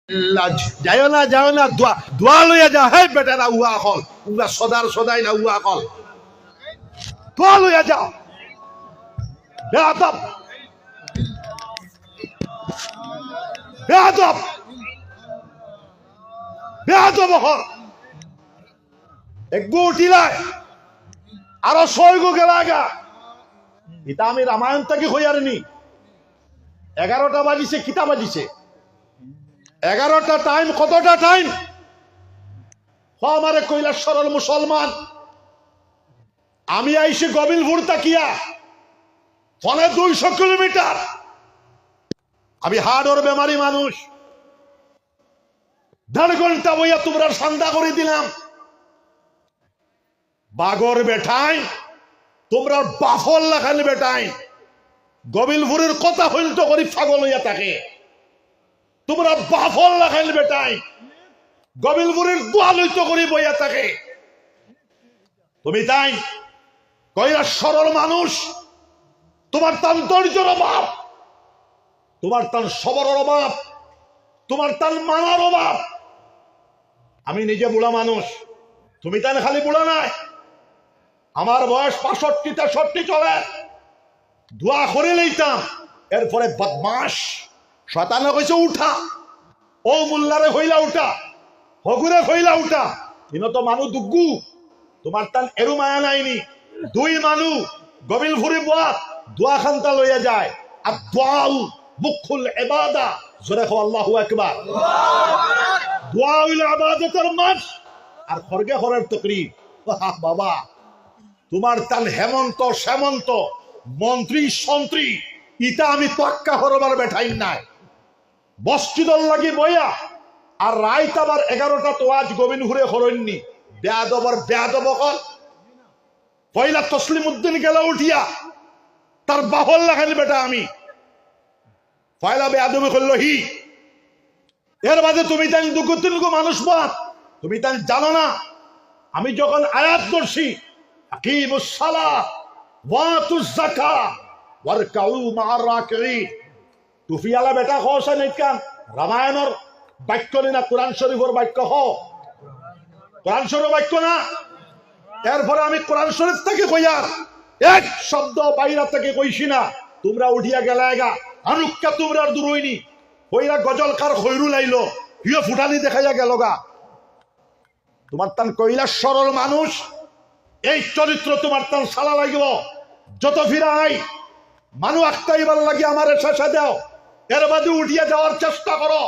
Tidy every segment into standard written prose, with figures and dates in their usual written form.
যাও না যাও না দোয়া লইয়া যাও। হে বেটারা উহা হল উহা সদাই না উহা হল দোয়া লইয়া যাও। বেয়াদব বেয়াদব বেয়াদব হল একগু উঠিলাই আরো 6 গো গেলাগা। এটা আমি রামায়ণ থেকে হইয়ারিনি। 11টা বাজিছে, কিতা বাজিছে 11টা টাইম। কতটা টাইম আমারে কৈলাস সরল মুসলমান। আমি আইছি গোবিলপুর তাকিয়া ফলে 200 কিলোমিটার। আমি হাড়ের বেমারি মানুষ। 1.5 ঘন্টা বইয়া তোমরা সান্দা করে দিলাম। বাগর বেঠাই তোমরা বাফল লাখানি বেটাই গোবিলপুরের কথা হইল তো করি পাগল হইয়া থাকে। তোমরা বাফল লাখানি বেটাই গোবিলপুরের দোয়া লইতো করি বইয়া থাকে। তুমি তাই কৈলাস সরল মানুষ। তোমার তান ধৈর্যের অভাব, তোমার তান সবরের অভাব, তোমার তান মানার অভাব। আমি নিজে বুড়া মানুষ, তুমি তান খালি বুড়া নাই। আমার বয়স 65-63 চলে। দোয়া করে লইতাম। এরপরে বদমাস শয়তানে কইছে উঠা, ও মোল্লারে হইলা উঠা, হগুরে হইলা উঠা। ইনো তো মানু দুগ্গু, তোমার তান এরু মায়া নাইনি। 2 মানু গোবিলপুরে বুয়া দোয়া খান্তা লইয়া যায়। আর দোয়াউ মুখুল ইবাদা। জোরে কও আল্লাহু আকবার। দোয়া হইল ইবাদতের মাস আর খরগে খরের তাকরীর। বাবা তোমার তান হেমন্ত সেমন্ত মন্ত্রী সন্ত্রী ইটা আমি তোয়াক্কা হরবার বেঠাই নাই। মসজিদর লাগি বইয়া আর রাইত আবার 11টা তো আজ গোবিনপুরে হরণনি। বেয়াদবর বেয়াদব কল। পয়লা তসলিম উদ্দিন গেল উঠিয়া তার বাহল লাগানি বেটা আমি পয়লা বেয়াদবি করল হি। এর মাঝে তুমি তাই 2-3 মানুষ বাদ। তুমি তাই জানো না আমি যখন আয়াত করছি আকিমুস সালাহ ওয়াতুজ যাকাত ওয়ারকাউ মা'আর রাকিঈন, টুফিয়ালা বেটা হওয়া নাই কেন? রামায়ণের বাক্য না কোরআন শরীফের বাক্য হ? কোরআন শরীফের বাক্য না। এরপরে আমি কোরআন শরীফ থেকে কইয়ার এক শব্দ বাইরা থেকে কইছি না। তোমরা উঠিয়া গেলাগা আনুক্কা তোমরা আর দূর হইনি। কইরা গজলকার খৈরুল আইলো, হিও ফুটানি দেখাইয়া গেল গা। তোমার তান কৈলাস সরল মানুষ। এই চরিত্র তোমার তান সালা লাগিব। যত ফিরাই মানু আক্তাইবার লাগি আমার শেষে দাও। এর বাদে উঠিয়া যাওয়ার চেষ্টা করো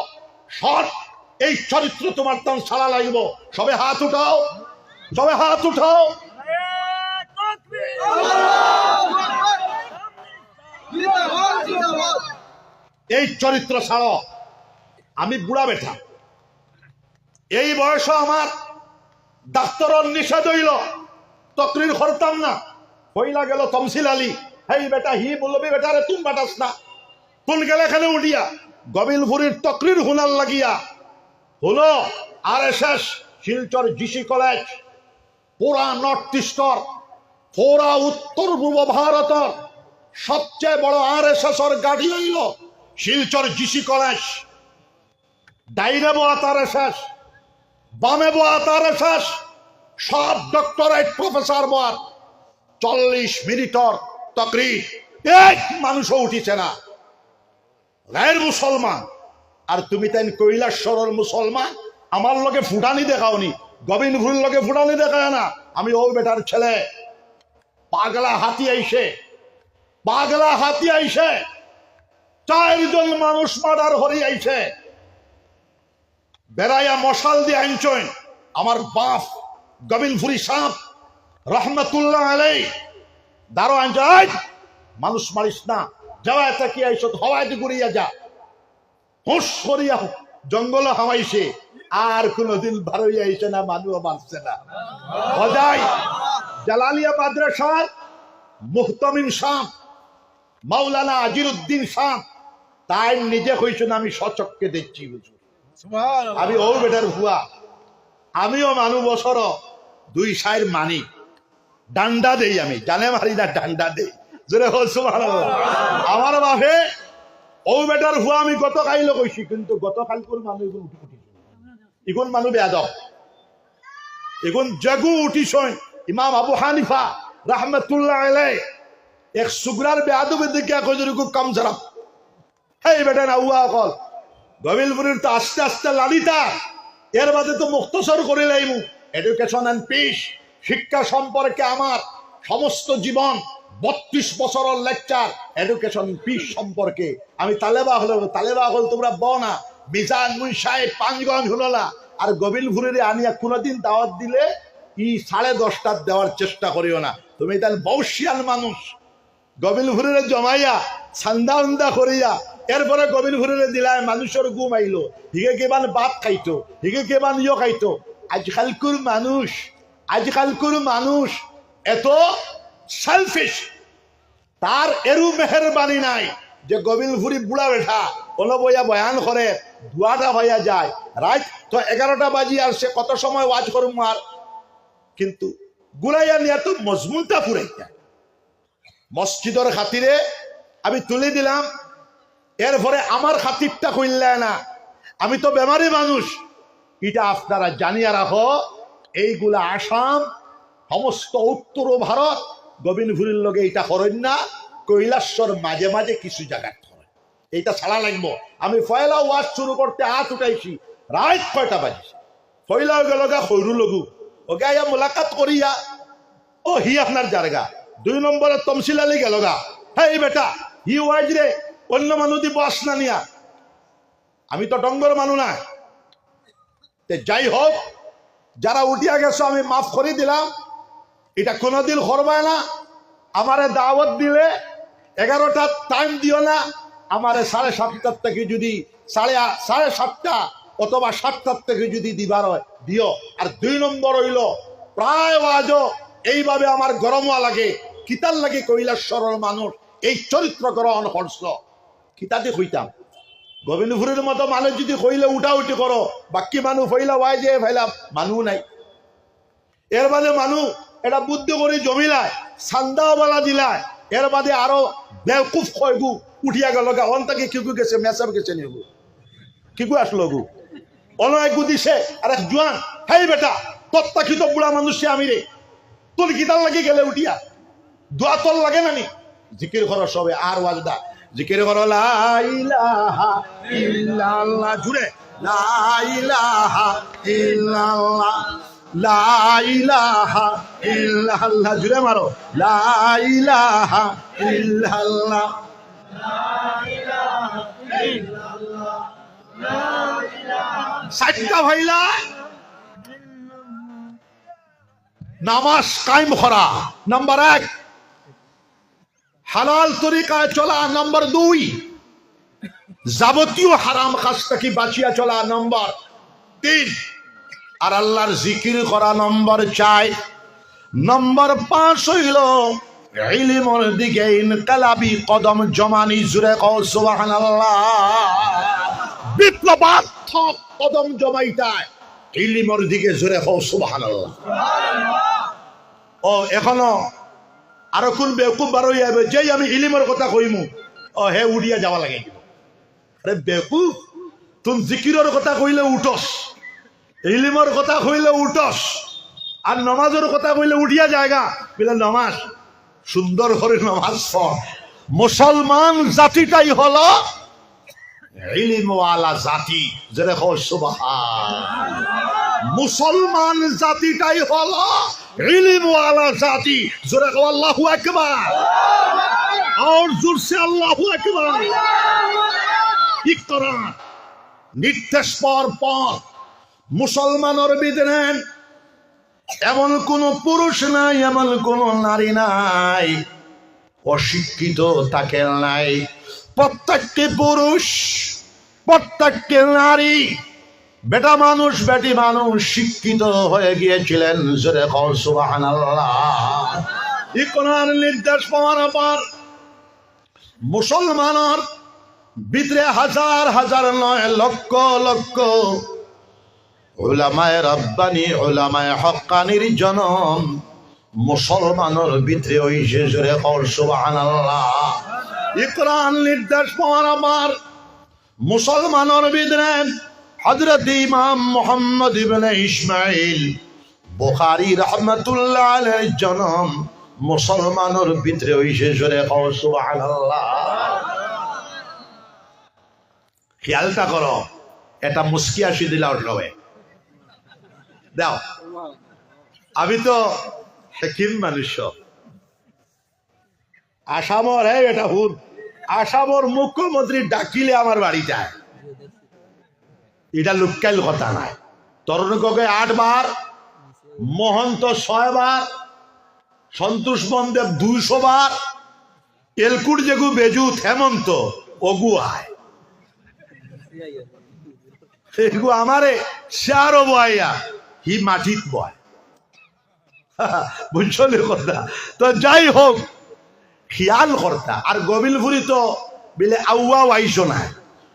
সৎ। এই চরিত্র তোমার তান সালা লাগিব। সবে হাত উঠাও, সবে হাত উঠাও। এই চরিত্র ছাড়ো। আমি বুড়া বেঠা, এই বয়স আমার ডাক্তারের নিষেধ হইল তকরির করতাম না। হইলা গেল তমসিল আলী, হেই বেটা হি বলবি বেটা রে তুমি বাটাস না। কোন গেলে এখানে উঠিয়া গোবিলপুরের তকরির হুনার লাগিয়া হলো RSS শিলচর জিসি কলেজ। পুরা নর্থ ইস্টর পুরা উত্তর পূর্ব ভারতের সবচেয়ে বড় RSS এর গাড়ি হইল শিলচর জিসি কলেজ। ডাইনে বোয়াত RSS, বামে বোয়াত RSS, সব ডক্টরেট প্রফেসর বোয়াত। 40 মিনিটর তকরির, এক মানুষও উঠিছে না। গায়ের মুসলমান আর তুমি তাই কৈলাস সরল মুসলমান। আমার লগে ফুটানি দেখাওনি, গোবিন্দপুরের লগে ফুটানি দেখায় না। আমি ও বেটার ছেলে। পাগলা হাতি আইসে, পাগলা হাতি আইসে 4 জন মানুষ মার্ডার হরি আইসে। বেড়াইয়া মশাল দিয়ে আইনছই আমার বাপ গোবিন্দপুরি সাপ রহমতুল্লাহ আলাই দারো আইনছই। মানুষ মারিস না, যাওয়া কি আইস হওয়ায় ঘুরিয়া যা। হুঁশ করিয়া জঙ্গল হাওয়াইছে আর কোনদিন ভারইয়া আইসে না, মানুষ মারছে না। হজাই জালালিয়া মাদ্রাসার মুহতামিম সাহ মাওলানা আজিরউদ্দিন সাহ তাই নিজে কইছেন আমি সচক্ষে দেখছি বুঝুন। আমি ও বেটার ভুয়া। আমিও মানু বছর 2 সাইর মানি ডান্ডা দেই। আমি জানে মারি না, ডান্ডা দেই। জোরে হল সুবহানাল্লাহ। আমার বাপে ও বেটার হুয়া আমি গতকাইলে কইছি, কিন্তু গতকাল করে মানুষ এগুলো উঠি উঠি এগুন মানুষ বেয়াদব, এগুন জাগু উঠিছই। ইমাম আবু হানিফা রাহমাতুল্লাহ আলাইহি এক সুগরার বেয়াদবের দিকে কইজরিকু কম জরাব। হেই বেটা না হুয়া কল গবিলপুরের তো আস্তে আস্তে লালিতা, এর বাদে তো মুক্তসর করে লাইমু। এডুকেশন এন্ড পিস, শিক্ষা সম্পর্কে আমার সমস্ত জীবন 32 বছরের লেকচার এডুকেশন পিস সম্পর্কে। আমি তালেবা হল তোমরা বনা মিজান মুই সাহেব 5 গণ হলা। আর গবিলপুরের আনিয়া কোনদিন দাওয়াত দিলে 10:30 দেওয়ার চেষ্টা করিও না। তুমি তাহলে বৌশিয়ান মানুষ, গবিলপুরের জমাইয়া ছান্দা উন্দা করিয়া এরপরে গবিলপুরের দিলায় মানুষের ঘুম আইলো, হিগে কেবান বাপ খাইতো, হিগে কেবান খাইতো। আজকালকুর মানুষ এত সেলফিশ, তার এরু মেহরবানি নাই যে গবিলপুরি বুড়া বেঠা কোনো বইয়া বয়ান করে 2টা হইয়া যায় রাইট তো 11টা বাজি আর সে কত সময় ওয়াজ করুম আর, কিন্তু গুড়াইয়া নিয়ে তো মজমুনটা পুরাইতা। মসজিদের খাতিরে আমি তুলে দিলাম, এরপরে আমার খাতিরটা কইলে না, আমি তো বেমারি মানুষ। এটা আপনারা জানিয়া রাখো, এইগুলা আসাম সমস্ত উত্তর ভারত গোবিন্দপুরের লগে এটা করেন না, কৈলাসর মাঝে মাঝে কিছু জায়গা করে এইটা ছাড়া লাগবো। আমি পয়লা ওয়াজ শুরু করতে হাত উঠাইছি রাত 6টা বাজে, পয়লা গেল গা খৈরু লগু ওকে আইয়া মোলাকাত করিয়া ও হি আপনার জায়গা 2 নম্বরে তমসিল আলী গেল গা। হ্যাঁ বেটা হি ওয়াজ রে অন্য মানুষ দি বস না নিয়া, আমি তো ডঙ্গর মানু না। যাই হোক, যারা উঠিয়া গেছো আমি মাফ করে দিলাম, এটা কোনোদিন করবায় না। আমারে দাওয়াত দিলে 11টা টাইম দিও না, আমারে 7:30 থেকে যদি 7:30 অথবা 7টার থেকে যদি দিবার হয় দিও। আর 2 নম্বর হইল প্রায় ওয়াজও এইভাবে আমার গরমা লাগে, কিতার লাগে কৈলাসরের মানুষ এই চরিত্র গ্রহণ করছ, কিতাতে কইতাম গোবিন্দপুরের মতো মানুষ যদি কইলে উঠা উঠি করো, বাকি মানুষ হইলা ওয়াই যে ভাইলাম মানুষ নাই। এর বাদে মানুষ এটা বুদ্ধি করে জমিলায় সান্দাওয়ালা দিলায়, এর বাদে আরো বেকুফ কয়গু উঠিয়া গেল গা। অন তাকে কিকু গেছে মেসাব গেছে নিগু কিকু আসলো গু অনয় গু দিছে। আর এক জোয়ান হেই বেটা তত্তাখিত বুড়া মানুষে আমি রে, তোর কিতার লাগে গেলে উঠিয়া দোয়া তোর লাগে না নি? জিকির করো সবে আর ওয়াজদা জিকির করো লা ইলাহা ইল্লাল্লাহ, জুড়ে লা ইলাহা ইল্লাল্লাহ, লা ইলাহা ইল্লাল্লাহ, জুড়ে মারো লা ইলাহা ইল্লাল্লাহ, লা ইলাহা ইল্লাল্লাহ, লা ইলাহা। 7টা ভাইলা নামাজ কায়েম করা নাম্বার 1, হালাল তরিকায় চলা নাম্বার 2, যাবতীয় হারাম কাজ থেকে বাঁচিয়া চলা নাম্বার 3, আর আল্লাহর জিকির করা নাম্বার 4। নাম্বার 5 হইল ইলমের দিকে ইনকালাবি কদম জমানি, জুরে কও সুবহানাল্লাহ, বিপ্লবাত্মক কদম জমাইতায় ইলমের দিকে, জুরে কও সুবহানাল্লাহ। ও এখনো আরো কোন বেকুব বার হইয়া যেই আমি ইলিমের কথা কইমু ও হে উড়িয়া যাওয়া লাগে। আরে বেকুব, তুমি জিকিরের কথা কইলে উঠস, ইলিমের কথা কইলে উঠস, আর নমাজের কথা কইলে উঠিয়া জায়গা বলে নমাজ সুন্দর করে নমাজ পড়। মুসলমান জাতিটাই হলো ইলিমওয়ালা জাতি, যেটা কও সুবহানাল্লাহ। মুসলমান জাতিটাই হলো ইলমওয়ালা জাতি, জোরে কও আল্লাহু আকবার, আর জোরসে আল্লাহু আকবার। ইকরা নির্দেশ পর মুসলমানের ভিতরে এমন কোন পুরুষ নাই, এমন কোন নারী নাই অশিক্ষিত তাকে নাই। প্রত্যেকটি পুরুষ, প্রত্যেকটি নারী, বেটা মানুষ বেটি মানুষ শিক্ষিত হয়ে গিয়েছিলেন, জোরে কও সুবহানাল্লাহ। ইকরার নির্দেশ পাওয়ার পর মুসলমানের ভিতরে হাজার হাজার নয় লক্ষ লক্ষ উলামায়ে রাব্বানি, উলামায়ে হক্কানির জনম মুসলমানের ভিতরে হইছে, জোরে কও সুবহানাল্লাহ। ইকরান নির্দেশ পাওয়ার আমার মুসলমানের ভিতরে হযরত ইমাম মুহাম্মদ ইবনে ইসমাইল বুখারী রাহমাতুল্লাহ আলাইহির জন্ম মুসলমানের ভিতরে হইছে। জোরে কও সুবহানাল্লাহ। খেয়ালটা করো, এটা মুস্কি আসি দিলা উঠবে দাও। আমি তো হেকিম মানুষ। আসামর হে এটা হুর আসামর মুখ্যমন্ত্রী ডাকিলে আমার বাড়িটায়, এটা লুকাইল কথা নাই। তরুণ গগৈ 8 বার, মহন্ত 6 বার, সন্তোষ বনদেব 200 বার, এলকুট যেগু বেজুত হেমন্ত অগু আয় এগু আমারে শারো বয়া হি মাটিত বয়। বুঝছলে কথা। তো যাই হোক, খেয়াল করতা। আর গবিলপুরি তো বিলে আউয়া আইসো না।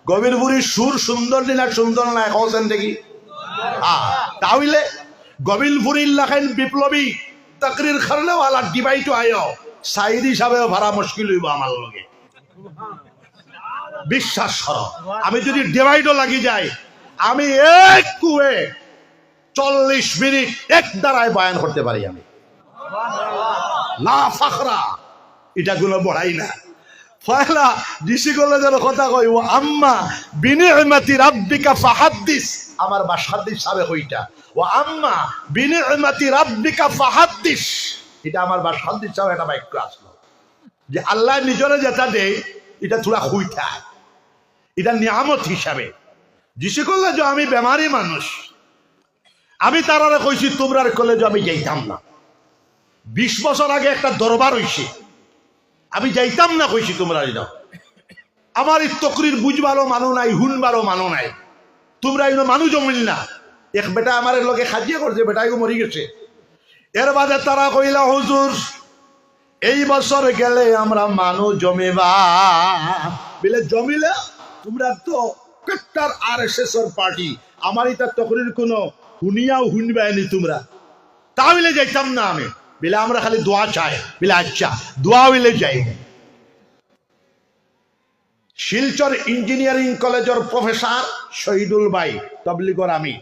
গবিলপুরির সুর সুন্দর দিনা সুন্দর না কছেন দেখি। তাহলে গবিলপুরির লেখেন বিপ্লবী তাকরির খারলেওয়ালা ডিবাইটো আয়ো সাইদ হিসাবেও ভাড়া মুশকিল হইব আমার লগে। বিশ্বাস করো, আমি যদি ডিভাইডও লাগি যাই, আমি এক কুয়ে 40 মিনিট এক দ্বারায় বয়ান করতে পারি। আমি লা ফাখরা এটা গুলো বড়াই না। পয়লা ঋষি কলেজের কথা কই, ও আম্মা বিনি'মাতি রাব্বিকা ফাহাদ্দিস। আমার বাসাদ্দিস সাবে কইটা, ও আম্মা বিনি'মাতি রাব্বিকা ফাহাদ্দিস। এটা আমার বাসাদ্দিস সাবে একটা বাক্য আসলো যে আল্লাহ নিজরে যেটা দেয় এটা থোড়া হইতা, এটা নিয়ামত হিসাবে। ঋষি কলেজ আমি বেমারি মানুষ, আমি তারারে কইছি তোমরার কলেজ আমি যাইতাম না। 20 বছর আগে একটা দরবার হইছে, আমি যাইতাম না কইছি তোমরা যাও। আমার এই তকরির বুঝবারও মানু নাই, হুনবারও মানু নাই। তোমরা এই মানুষ জমিল না। এক বেটা আমার লগে খাজিয়া করছে, বেটা এগো মরি গেছে। এর বাদে তারা কইলা হুজুর এই বছর গেলে আমরা মানুষ জমিবা বলে। জমিলে তোমরা তো কট্টার RSS এর পার্টি, আমার এটা তকরির কোনো হুনিয়াও হুনবায়নি তোমরা, তাহলে যাইতাম না আমি বলে। আমরা খালি দোয়া চাই বলে। আচ্ছা দোয়া হইলে যাই। শিলচর ইঞ্জিনিয়ারিং কলেজের প্রফেসর শহীদুল ভাই তবলিগর, আমি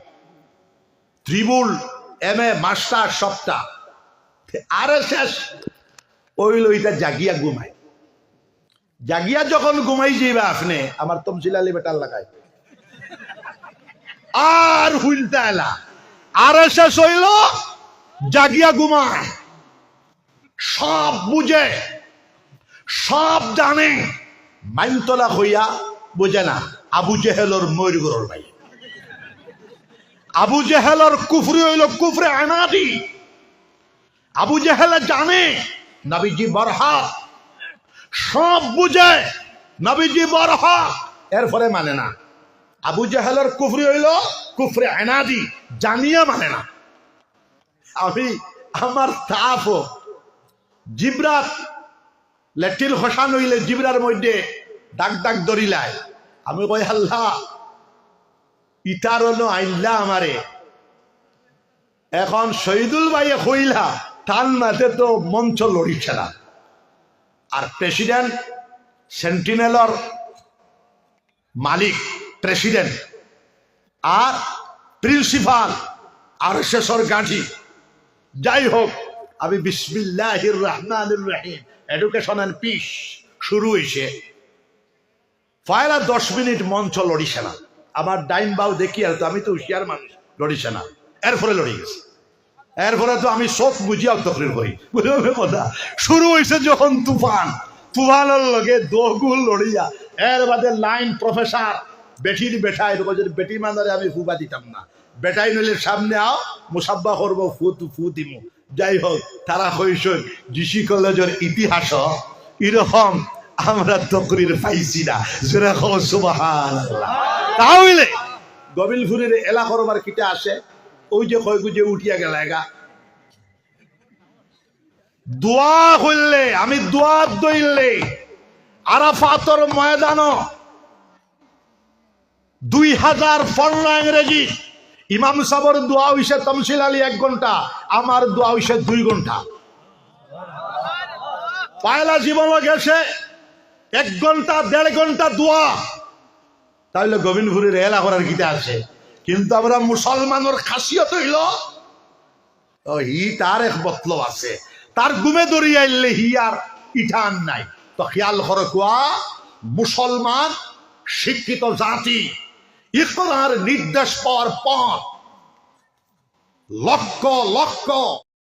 ত্রিবুল MA মাস্টার সপ্তাহ RSS ওইল ওইটা জাগিয়া ঘুমায়। জাগিয়া যখন ঘুমাই যাইবা আপনি, আমার তমসিল আলী বেটার লাগায় আর হুইলতা এলা। RSS হইল জাগিয়া ঘুমায়, সব বুঝে সব জানে। মাইনতলা হইয়া বুঝে না। আবু জেহেলর ময়ূরগড়র ভাই, আবু জেহেলর কুফরি হইল কুফরে আনাদি। আবু জেহেল জানে নবীজি বরহক, সব বুঝে নবীজি বরহক, এরপরে মানে না। আবু জেহেলর কুফরি হইল কুফরে আনাদি, জানিয়া মানে না। আমি আমার তাপ জিব্রাত লেটিল হসান হইলে জিব্রার মধ্যে ডাক ডাক ধরিলায়। আমি কই আল্লাহ ইটার আইনলা আমারে। এখন শহীদুল ভাইয়ে কইলা টান মাতে তো মঞ্চ লড়িছে না। আর প্রেসিডেন্ট সেন্টিনেলর মালিক প্রেসিডেন্ট আর প্রিন্সিপাল RSS গাঁঠি। যাই হোক, আমি বিসমিল্লাহির রহমানির রহিম এডুকেশন এন্ড পিস শুরু হয়েছে। পয়লা 10 মিনিট মঞ্চ লড়িছে না। আমার ডাইন বাউ দেখি আর তো আমি তো হুশিয়ার মানুষ, লড়িছে না। এরপরে লড়ি গেছে। এরপরে তো আমি সব বুঝিয়া তকরির করি। বুঝলে কথা শুরু হয়েছে যখন তুফান, তুফানের লগে দোগুল লড়িয়া। এর বাদে লাইন প্রফেসর বেটির বেটাই বেটি মানারে আমি ফুবা দিতাম না। বেটাই নইলে সামনে আও মুসাব্বা করবো, ফু দিমু। যাই হোক, তারা কইস ঋষি কলেজের ইতিহাস এরকম আমরা তকরির পাইছি না। যেরকম সুবহানাল্লাহ। তাহলে গবিলপুরের এলা করবার কিটা আসে, ওই যে কয় গুজে উঠিয়া গেল এগা দোয়া করলে। আমি দোয়া দইলে আরাফাতর ময়দান 2015 ইংরেজি ইমাম সাবর দোয়া হইছে তমসিল আলী 1 ঘন্টা, আমার দোয়া হইছে 2 ঘন্টা। পয়লা জীবন গেছে 1 ঘন্টা 1.5 ঘন্টা দোয়া, তাহলে গোবিন্দপুরের এলা করার গীতা আছে। কিন্তু আমরা মুসলমানের খাসিয়ত হইল হি তার এক মতলব আছে, তার গুমে দড়িয়ে আইলে হি আর ইঠান নাই। তো খেয়াল করে কোয়া মুসলমান শিক্ষিত জাতি ইকরার নির্দেশ পাওয়ার পর লক্ষ লক্ষ